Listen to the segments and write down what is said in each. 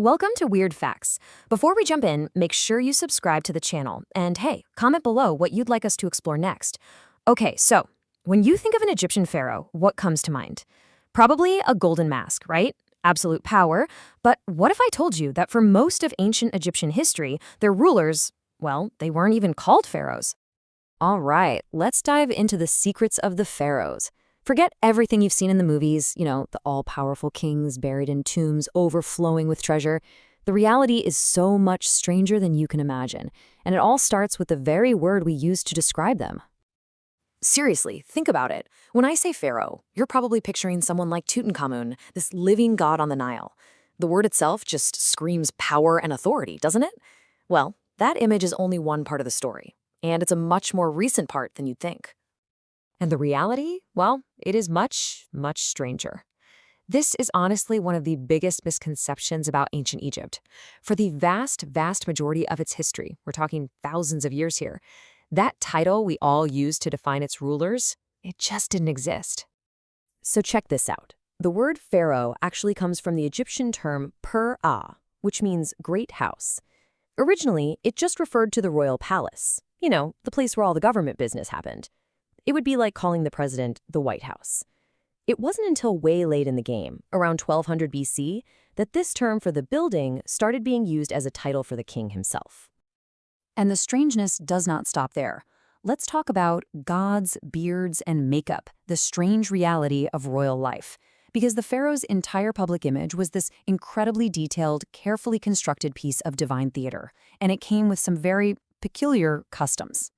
Welcome to Weird Facts. Before we jump in, make sure you subscribe to the channel. And hey, comment below what you'd like us to explore next. Okay, so when you think of an Egyptian pharaoh, what comes to mind? Probably a golden mask, right? Absolute power. But what if I told you that for most of ancient Egyptian history, their rulers, well, they weren't even called pharaohs? All right, let's dive into the secrets of the pharaohs. Forget everything you've seen in the movies, the all-powerful kings buried in tombs overflowing with treasure. The reality is so much stranger than you can imagine, and it all starts with the very word we use to describe them. Seriously, think about it. When I say pharaoh, you're probably picturing someone like Tutankhamun, this living god on the Nile. The word itself just screams power and authority, doesn't it? Well, that image is only one part of the story, and it's a much more recent part than you'd think. And the reality? Well, it is much, much stranger. This is honestly one of the biggest misconceptions about ancient Egypt. For the vast, vast majority of its history, we're talking thousands of years here, that title we all use to define its rulers, it just didn't exist. So check this out. The word pharaoh actually comes from the Egyptian term per-ah, which means great house. Originally, it just referred to the royal palace, the place where all the government business happened. It would be like calling the president the White House. It wasn't until way late in the game, around 1200 BC, that this term for the building started being used as a title for the king himself. And the strangeness does not stop there. Let's talk about gods, beards, and makeup, the strange reality of royal life. Because the pharaoh's entire public image was this incredibly detailed, carefully constructed piece of divine theater, and it came with some very peculiar customs.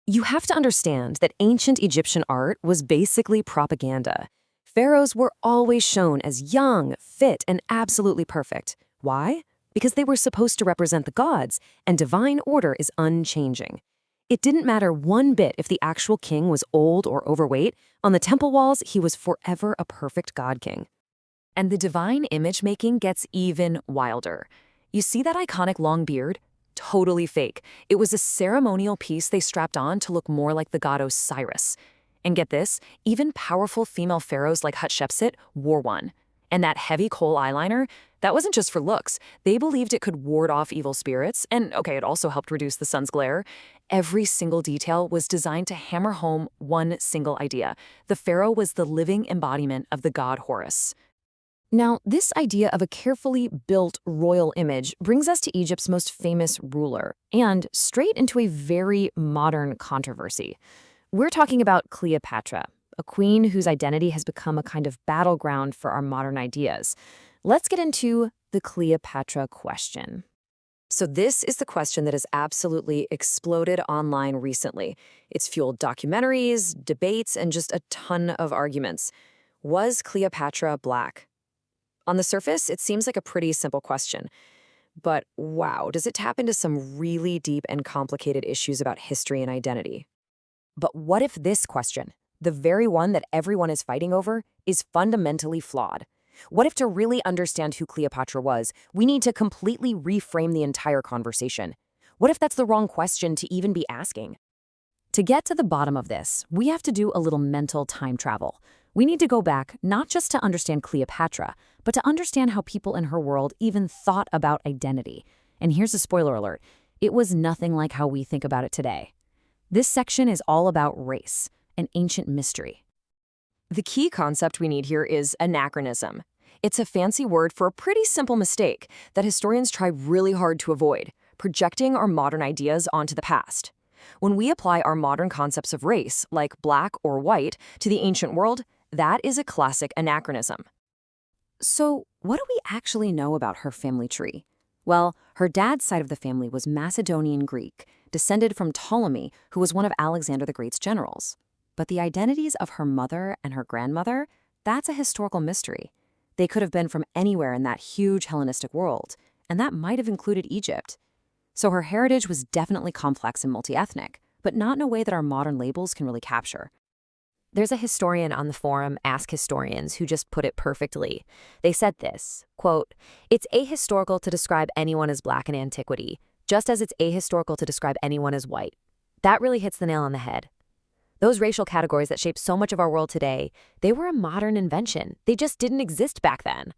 You have to understand that ancient Egyptian art was basically propaganda. Pharaohs were always shown as young, fit, and absolutely perfect. Why? Because they were supposed to represent the gods, and divine order is unchanging. It didn't matter one bit if the actual king was old or overweight. On the temple walls, he was forever a perfect god king. And the divine image-making gets even wilder. You see that iconic long beard? Totally fake. It was a ceremonial piece they strapped on to look more like the god Osiris. And get this, even powerful female pharaohs like Hatshepsut wore one. And that heavy kohl eyeliner, that wasn't just for looks. They believed it could ward off evil spirits, and it also helped reduce the sun's glare. Every single detail was designed to hammer home one single idea. The pharaoh was the living embodiment of the god Horus. Now, this idea of a carefully built royal image brings us to Egypt's most famous ruler, and straight into a very modern controversy. We're talking about Cleopatra, a queen whose identity has become a kind of battleground for our modern ideas. Let's get into the Cleopatra question. So this is the question that has absolutely exploded online recently. It's fueled documentaries, debates, and just a ton of arguments. Was Cleopatra black? On the surface, it seems like a pretty simple question. But wow, does it tap into some really deep and complicated issues about history and identity? But what if this question, the very one that everyone is fighting over, is fundamentally flawed? What if to really understand who Cleopatra was, we need to completely reframe the entire conversation? What if that's the wrong question to even be asking? To get to the bottom of this, we have to do a little mental time travel. We need to go back not just to understand Cleopatra, but to understand how people in her world even thought about identity. And here's a spoiler alert. It was nothing like how we think about it today. This section is all about race, an ancient mystery. The key concept we need here is anachronism. It's a fancy word for a pretty simple mistake that historians try really hard to avoid, projecting our modern ideas onto the past. When we apply our modern concepts of race, like black or white, to the ancient world, that is a classic anachronism. So, what do we actually know about her family tree? Well, her dad's side of the family was Macedonian Greek, descended from Ptolemy, who was one of Alexander the Great's generals. But the identities of her mother and her grandmother, that's a historical mystery. They could have been from anywhere in that huge Hellenistic world, and that might have included Egypt. So her heritage was definitely complex and multi-ethnic, but not in a way that our modern labels can really capture. There's a historian on the forum, Ask Historians, who just put it perfectly. They said this, quote, "It's ahistorical to describe anyone as black in antiquity, just as it's ahistorical to describe anyone as white." That really hits the nail on the head. Those racial categories that shape so much of our world today, they were a modern invention. They just didn't exist back then.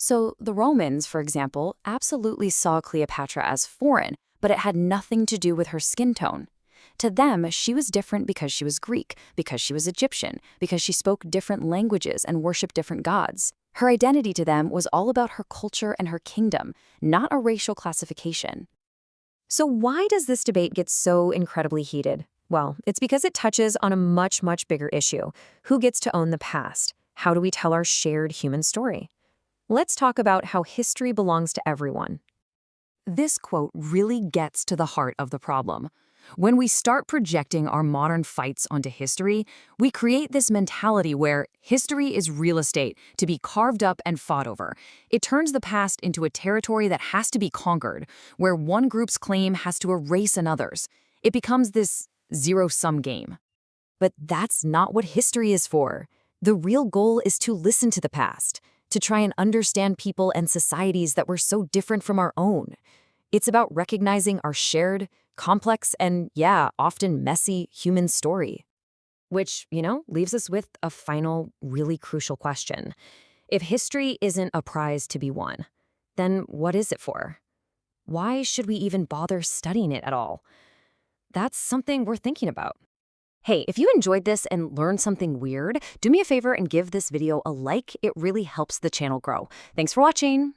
So the Romans, for example, absolutely saw Cleopatra as foreign, but it had nothing to do with her skin tone. To them, she was different because she was Greek, because she was Egyptian, because she spoke different languages and worshipped different gods. Her identity to them was all about her culture and her kingdom, not a racial classification. So why does this debate get so incredibly heated? Well, it's because it touches on a much, much bigger issue. Who gets to own the past? How do we tell our shared human story? Let's talk about how history belongs to everyone. This quote really gets to the heart of the problem. When we start projecting our modern fights onto history, we create this mentality where history is real estate to be carved up and fought over. It turns the past into a territory that has to be conquered, where one group's claim has to erase another's. It becomes this zero-sum game. But that's not what history is for. The real goal is to listen to the past, to try and understand people and societies that were so different from our own. It's about recognizing our shared, complex, and yeah, often messy human story. Which, leaves us with a final, really crucial question. If history isn't a prize to be won, then what is it for? Why should we even bother studying it at all? That's something we're thinking about. Hey, if you enjoyed this and learned something weird, do me a favor and give this video a like. It really helps the channel grow. Thanks for watching.